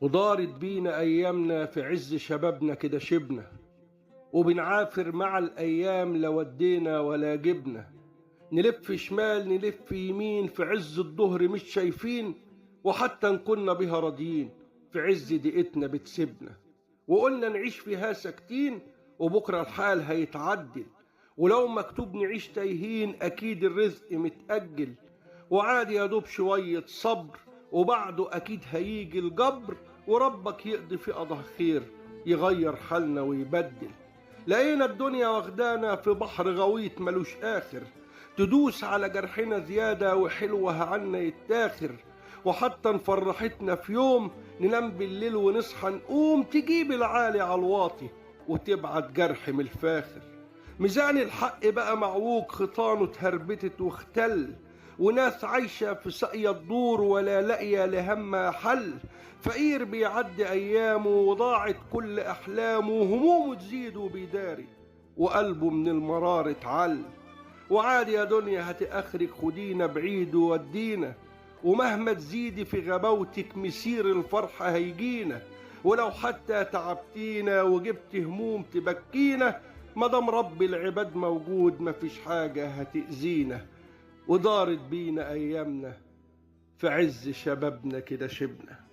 ودارت بينا أيامنا في عز شبابنا كده شبنا، وبنعافر مع الأيام لا ودينا ولا جبنا. نلف شمال نلف يمين في عز الظهر مش شايفين، وحتى إن كنا بها راضيين في عز دقيقتنا بتسيبنا. وقلنا نعيش فيها ساكتين وبكرة الحال هيتعدل، ولو مكتوب نعيش تايهين أكيد الرزق متأجل. وعادي يا دوب شوية صبر وبعده أكيد هيجي الجبر، وربك يقضي في قضاء خير يغير حالنا ويبدل. لقينا الدنيا واخدانا في بحر غويط ملوش آخر، تدوس على جرحنا زيادة وحلوها عنا يتاخر. وحتى نفرحتنا في يوم ننام بالليل ونصحى نقوم تجيب العالي على الواطي وتبعت جرح من الفاخر. ميزان الحق بقى معوج خطانه اتهربتت واختل، وناس عايشة في سقية الدور ولا لاقية لهمها حل. فقير بيعدي أيامه وضاعت كل أحلامه، وهمومه تزيد وبيداري وقلبه من المرار اتعل. وعادي يا دنيا هتأخرك خدينا بعيد وودينا، ومهما تزيدي في غباوتك مسير الفرحة هيجينا. ولو حتى تعبتينا وجبت هموم تبكينا، مدام رب العباد موجود مفيش حاجة هتأذينا. ودارت بينا أيامنا في عز شبابنا كده شبنا.